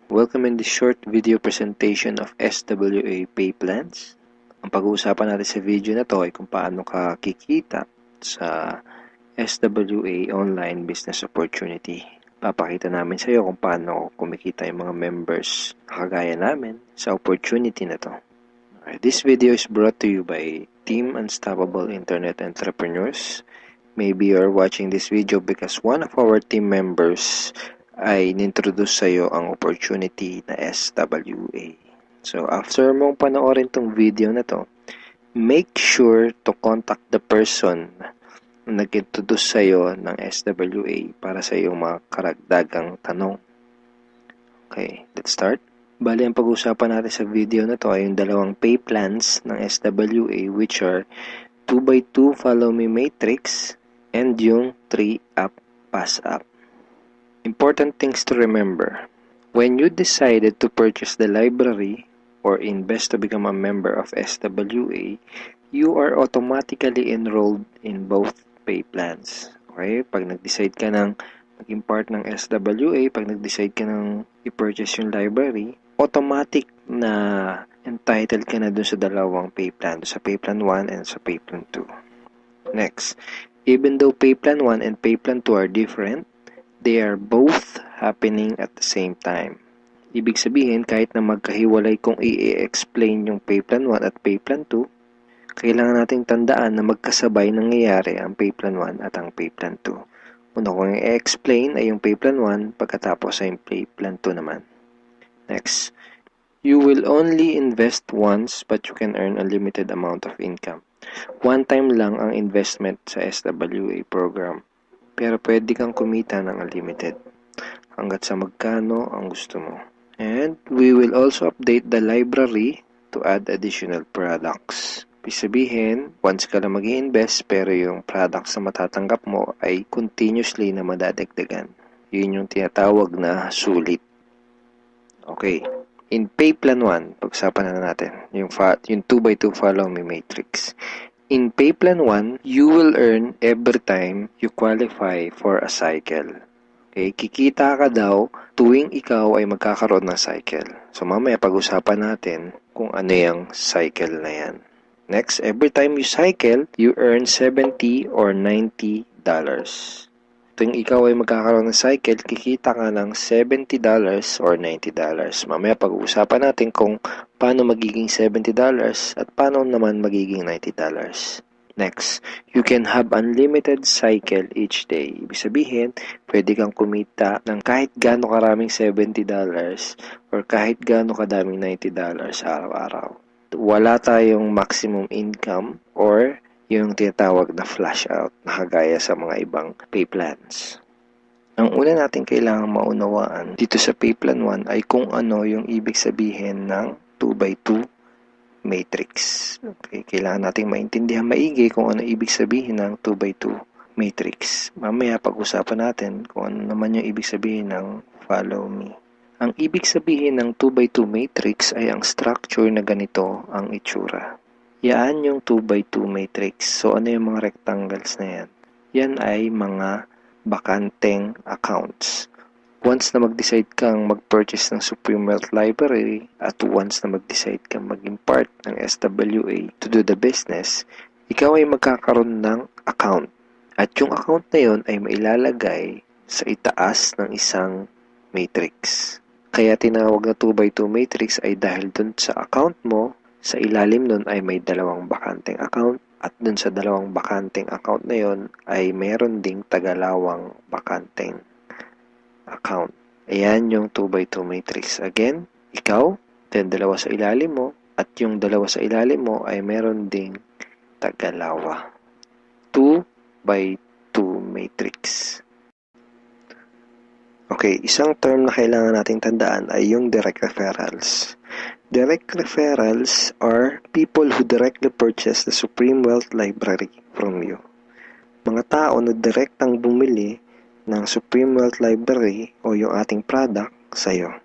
Welcome in this short video presentation of SWA pay plans. Ang pag-uusapan natin sa video na to ay kung paano ka kikita sa SWA online business opportunity. Papakita namin sa iyo kung paano kumikita yung mga members kagaya namin sa opportunity na to. This video is brought to you by Team Unstoppable Internet Entrepreneurs. Maybe you're watching this video because one of our team members ay nintroduce sa iyo ang opportunity na SWA. So, after mong panoorin tong video na to, make sure to contact the person na nag-introduce sa iyo ng SWA para sa iyong mga karagdagang tanong. Okay, let's start. Bali, ang pag-usapan natin sa video na to ay yung dalawang pay plans ng SWA, which are 2x2 Follow Me Matrix and yung 3-Up Pass Up. Important things to remember. When you decided to purchase the library or invest to become a member of SWA, you are automatically enrolled in both pay plans. Okay? Pag nag-decide ka ng maging part ng SWA, pag nag-decide ka ng i-purchase yung library, automatic na entitled ka na dun sa dalawang pay plan, sa pay plan 1 and sa pay plan 2. Next, even though pay plan 1 and pay plan 2 are different, they are both happening at the same time. Ibig sabihin, kahit na magkahiwalay kung i-explain yung pay plan 1 at pay plan 2, kailangan nating tandaan na magkasabay nangyayari ang pay plan 1 at ang pay plan 2. Una kong i-explain ay yung pay plan 1, pagkatapos ay yung pay plan 2 naman. Next, you will only invest once but you can earn a limited amount of income. One time lang ang investment sa SWA program. Pero pwede kang kumita ng unlimited hanggat sa magkano ang gusto mo. And we will also update the library to add additional products. Ibig sabihin, once ka lang mag-i-invest pero yung products na matatanggap mo ay continuously na madadagdagan. Yun yung tinatawag na sulit. Okay. In pay plan 1, pag-usapan na natin yung 2x2 Follow Me Matrix. In pay plan 1, you will earn every time you qualify for a cycle. Okay, kikita ka daw tuwing ikaw ay magkakaroon ng cycle. So mamaya pag-usapan natin kung ano yung cycle na yan. Next, every time you cycle, you earn $70 or $90. Tuwing ikaw ay magkakaroon ng cycle, kikita ka ng $70 or $90. Mamaya pag-uusapan natin kung paano magiging $70 at paano naman magiging $90. Next, you can have unlimited cycle each day. Ibig sabihin, pwede kang kumita ng kahit gaano karaming $70 or kahit gaano kadaming $90 araw-araw. Wala tayong maximum income or yung tinatawag na flash out na kagaya sa mga ibang pay plans. Ang una natin kailangang maunawaan dito sa pay plan 1 ay kung ano yung ibig sabihin ng 2x2 matrix. Okay, kailangan nating maintindihan maigi kung ano ibig sabihin ng 2x2 matrix. Mamaya pag-usapan natin kung ano naman yung ibig sabihin ng follow me. Ang ibig sabihin ng 2x2 matrix ay ang structure na ganito ang itsura. Yan yung 2x2 matrix. So, ano yung mga rectangles na yan? Yan ay mga bakanteng accounts. Once na mag-decide kang mag-purchase ng Supreme Wealth Library at once na mag-decide kang maging part ng SWA to do the business, ikaw ay magkakaroon ng account. At yung account na yun ay mailalagay sa itaas ng isang matrix. Kaya tinawag na 2x2 matrix ay dahil dun sa account mo, sa ilalim nun ay may dalawang bakanteng account at dun sa dalawang bakanteng account na yon ay meron ding tagalawang bakanteng account. Ayan yung 2x2 matrix. Again, ikaw, then dalawa sa ilalim mo at yung dalawa sa ilalim mo ay meron ding tagalawa. 2x2 matrix. Okay, isang term na kailangan nating tandaan ay yung direct referrals. Direct referrals are people who directly purchase the Supreme Wealth Library from you. Mga tao na direktang bumili ng Supreme Wealth Library o yung ating product sa'yo.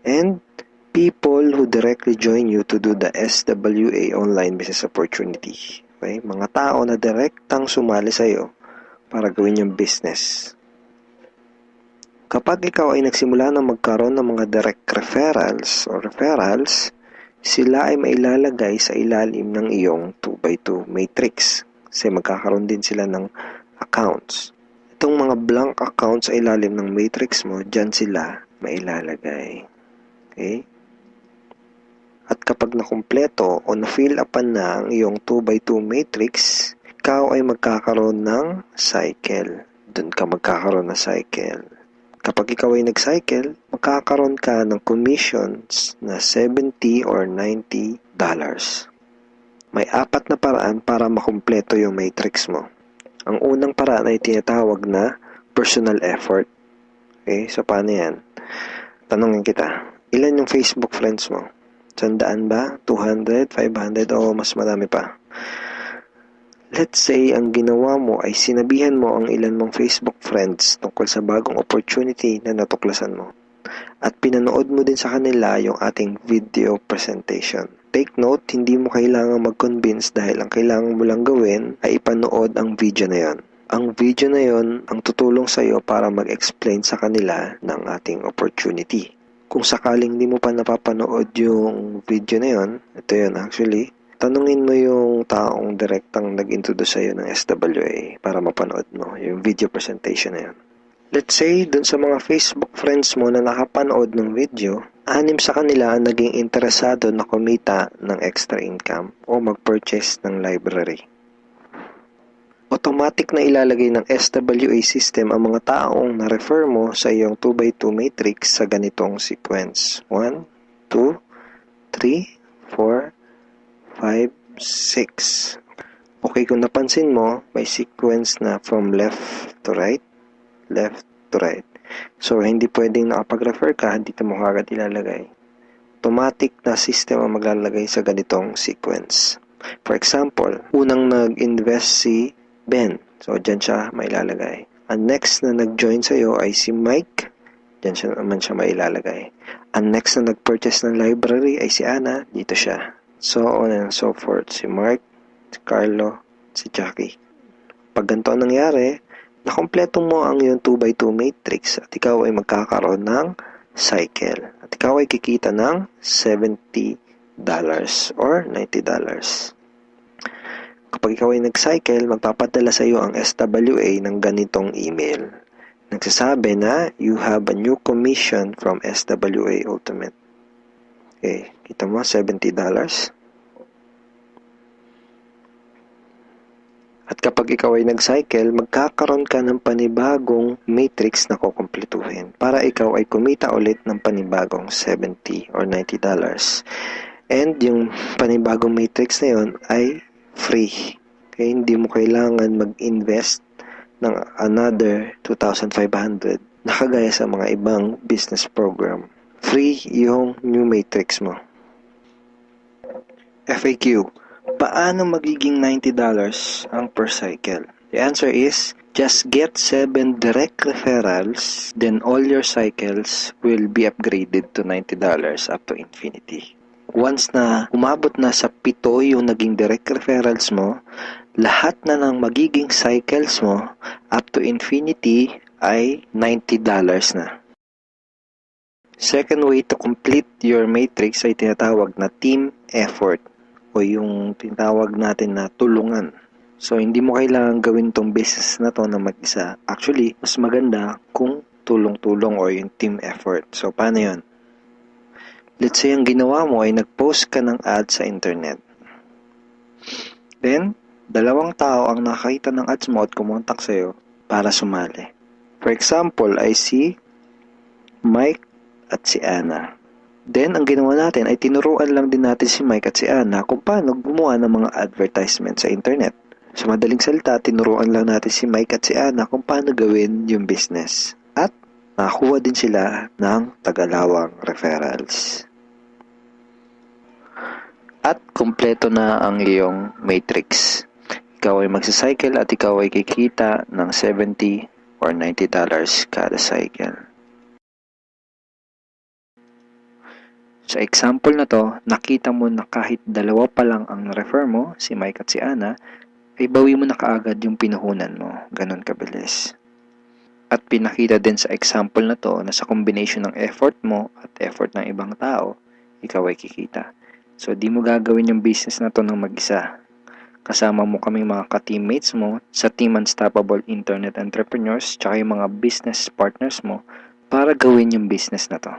And people who directly join you to do the SWA online business opportunity. Okay? Mga tao na direktang sumali sa'yo para gawin yung business. Kapag ikaw ay nagsimula na magkaroon ng mga direct referrals o referrals, sila ay mailalagay sa ilalim ng iyong 2x2 matrix kasi magkakaroon din sila ng accounts. Itong mga blank accounts sa ilalim ng matrix mo, dyan sila mailalagay. Okay? At kapag nakumpleto o na-fill upan na ang iyong 2x2 matrix, ikaw ay magkakaroon ng cycle. Doon ka magkakaroon ng cycle. Kapag ikaw ay nag-cycle, magkakaroon ka ng commissions na $70 or $90. May 4 na paraan para makumpleto yung matrix mo. Ang unang paraan ay tinatawag na personal effort. Okay, so paano yan? Tanungin kita, ilan yung Facebook friends mo? 100 ba? 200? 500? O mas marami pa? Let's say, ang ginawa mo ay sinabihan mo ang ilan mong Facebook friends tungkol sa bagong opportunity na natuklasan mo. At pinanood mo din sa kanila yung ating video presentation. Take note, hindi mo kailangang mag-convince dahil ang kailangan mo lang gawin ay ipanood ang video na yon. Ang video na yon ang tutulong sa iyo para mag-explain sa kanila ng ating opportunity. Kung sakaling di mo pa napapanood yung video na yon, ito yun actually, tanungin mo yung taong direktang nag-introduce sa'yo ng SWA para mapanood mo yung video presentation na yun. Let's say, dun sa mga Facebook friends mo na nakapanood ng video, 6 sa kanila ang naging interesado na kumita ng extra income o mag-purchase ng library. Automatic na ilalagay ng SWA system ang mga taong na-refer mo sa iyong 2x2 matrix sa ganitong sequence. 1, 2, 3, 4, 5, 6. Okay, kung napansin mo, may sequence na from left to right. So, hindi pwedeng nakapag-refer ka, dito mo kagad ilalagay. Automatic na system ang maglalagay sa ganitong sequence. For example, unang nag-invest si Ben. So, dyan siya mailalagay. Ang next na nag-join sa'yo ay si Mike. Dyan siya naman siya mailalagay. Ang next na nag-purchase ng library ay si Ana. Dito siya. So on and so forth. Si Mark, si Carlo, si Jackie. Pag ganito ang nangyari, nakompleto mo ang iyong 2x2 matrix at ikaw ay magkakaroon ng cycle. At ikaw ay kikita ng $70 or $90. Kapag ikaw ay nag-cycle, magpapadala sa iyo ang SWA ng ganitong email. Nagsasabi na you have a new commission from SWA Ultimate. Okay, kita mo, $70. At kapag ikaw ay nag-cycle, magkakaroon ka ng panibagong matrix na kukumpletuhin para ikaw ay kumita ulit ng panibagong $70 or $90. And yung panibagong matrix na yon ay free. Okay, hindi mo kailangan mag-invest ng another 2,500 na kagaya sa mga ibang business program. Free yung new matrix mo. FAQ. Paano magiging $90 ang per cycle? The answer is, just get 7 direct referrals, then all your cycles will be upgraded to $90 up to infinity. Once na umabot na sa 7 yung naging direct referrals mo, lahat na ng magiging cycles mo up to infinity ay $90 na. Second way to complete your matrix ay tinatawag na team effort o yung tinatawag natin na tulungan. So, hindi mo kailangan gawin tong business na to na mag-isa. Actually, mas maganda kung tulong-tulong o yung team effort. So, paano yun? Let's say, ang ginawa mo ay nag-post ka ng ad sa internet. Then, 2 tao ang nakakita ng ads mo at kumontak sa'yo para sumali. For example, ay si Mike at si Ana. Then, ang ginawa natin ay tinuruan lang din natin si Mike at si Ana kung paano gumawa ng mga advertisement sa internet. Sa madaling salita, tinuruan lang natin si Mike at si Ana kung paano gawin yung business. At nakakuha din sila ng tagalawang referrals. At kompleto na ang iyong matrix. Ikaw ay magsacycle at ikaw ay kikita ng $70 or $90 kada cycle. Sa example na to, nakita mo na kahit 2 pa lang ang refer mo, si Mike at si Ana, ay bawi mo na kaagad yung pinuhunan mo. Ganon kabilis. At pinakita din sa example na to na sa combination ng effort mo at effort ng ibang tao, ikaw ay kikita. So, di mo gagawin yung business na to ng mag-isa. Kasama mo kaming mga ka-teammates mo sa Team Unstoppable Internet Entrepreneurs tsaka yung mga business partners mo para gawin yung business na to.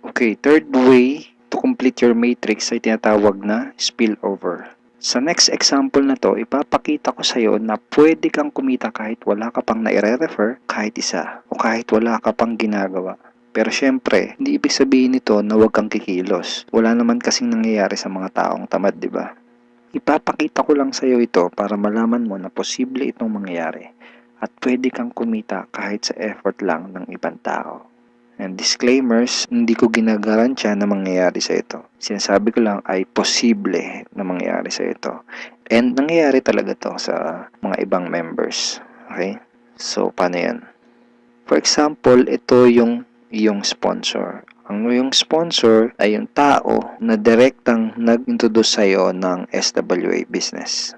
Okay, third way to complete your matrix ay tinatawag na spillover. Sa next example na to, ipapakita ko sa iyo na pwede kang kumita kahit wala ka pang naire-refer kahit isa o kahit wala ka pang ginagawa. Pero syempre, hindi ibig sabihin nito na huwag kang kikilos. Wala naman kasing nangyayari sa mga taong tamad, di ba? Ipapakita ko lang sa iyo ito para malaman mo na posible itong mangyayari at pwede kang kumita kahit sa effort lang ng ibang tao. And disclaimers, hindi ko ginagarantiya na mangyayari sa ito. Sinasabi ko lang ay posible na mangyayari sa ito. And nangyayari talaga to sa mga ibang members. Okay? So, paano yan? For example, ito yung iyong sponsor. Ang iyong sponsor ay yung tao na direktang nag-introduce sa'yo ng SWA business.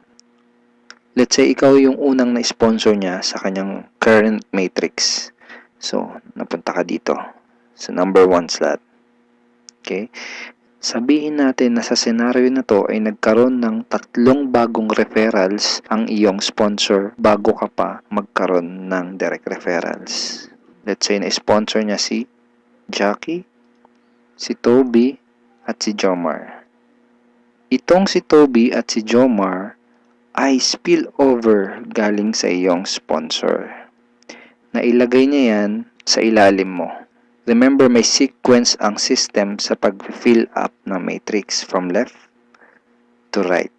Let's say, ikaw yung unang na-sponsor niya sa kanyang current matrix. So, napunta ka dito sa number 1 slot. Okay? Sabihin natin na sa scenario na to ay nagkaroon ng 3 bagong referrals ang iyong sponsor bago ka pa magkaroon ng direct referrals. Let's say na-sponsor niya si Jackie, si Toby, at si Jomar. Itong si Toby at si Jomar ay spillover galing sa iyong sponsor. Nailagay niya yan sa ilalim mo. Remember, may sequence ang system sa pag-fill up ng matrix from left to right.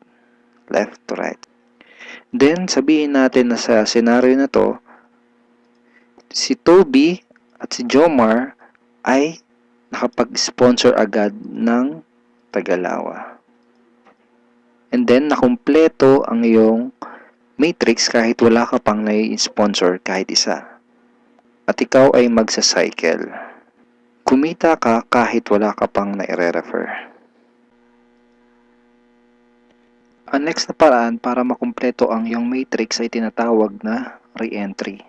Left to right. Then, sabihin natin na sa scenario na to, si Toby at si Jomar ay nakapag-sponsor agad ng Tagalawa. And then, nakumpleto ang iyong matrix kahit wala ka pang nai-sponsor kahit isa. At ikaw ay magsa-cycle. Kumita ka kahit wala ka pang nai-refer. Ang next na paraan para makumpleto ang iyong matrix ay tinatawag na re-entry.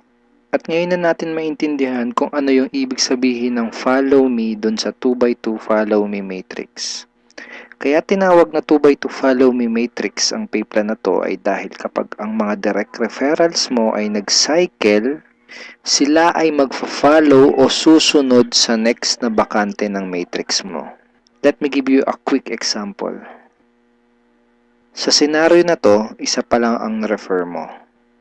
At ngayon na natin maintindihan kung ano yung ibig sabihin ng follow me dun sa 2x2 follow me matrix. Kaya tinawag na 2x2 follow me matrix ang pay plan na to ay dahil kapag ang mga direct referrals mo ay nag-cycle, sila ay magfa-follow o susunod sa next na bakante ng matrix mo. Let me give you a quick example. Sa scenario na to, isa pa lang ang refer mo.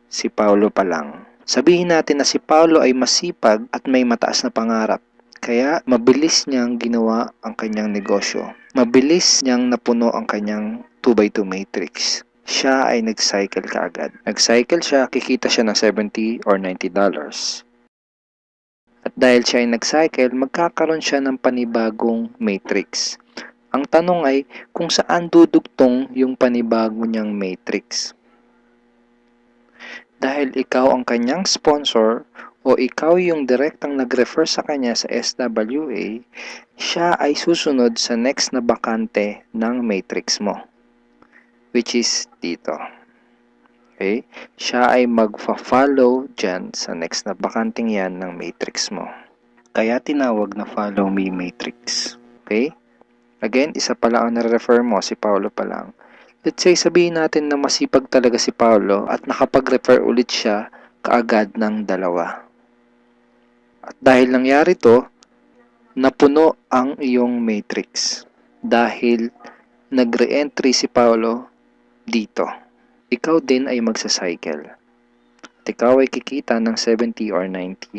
Si Paulo pa lang. Sabihin natin na si Paulo ay masipag at may mataas na pangarap. Kaya mabilis niyang ginawa ang kanyang negosyo. Mabilis niyang napuno ang kanyang 2x2 matrix. Siya ay nag-cycle kaagad. Nag-cycle siya, kikita siya ng $70 or $90. At dahil siya ay nag-cycle, magkakaroon siya ng panibagong matrix. Ang tanong ay kung saan dudugtong yung panibago niyang matrix. Dahil ikaw ang kanyang sponsor o ikaw yung direktang nag-refer sa kanya sa SWA, siya ay susunod sa next na bakante ng matrix mo. Which is dito. Okay? Siya ay magfa-follow dyan sa next na bakanting yan ng matrix mo. Kaya tinawag na follow me matrix. Okay? Again, isa pa lang ang nare-refer mo, si Paulo pa lang. Let's say, sabihin natin na masipag talaga si Paulo at nakapag-refer ulit siya kaagad ng 2. At dahil nangyari to, napuno ang iyong matrix. Dahil nag-re-entry si Paulo dito. Ikaw din ay magsa-cycle. At ikaw ay kikita ng $70 or $90.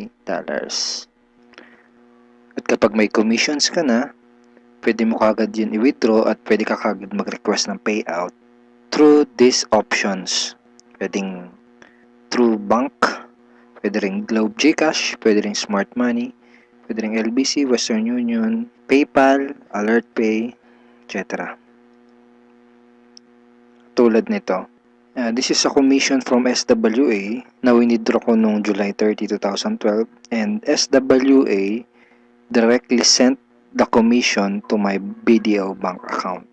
At kapag may commissions ka na, pwede mo kagad yun i-withdraw at pwede ka kagad mag-request ng payout through these options. Pwedeng through bank, pwede ring Globe GCash, pwede ring Smart Money, pwede ring LBC, Western Union, PayPal, AlertPay, etc. Tulad nito. This is a commission from SWA na winidraw ko noong July 30, 2012 and SWA directly sent the commission to my BDO bank account.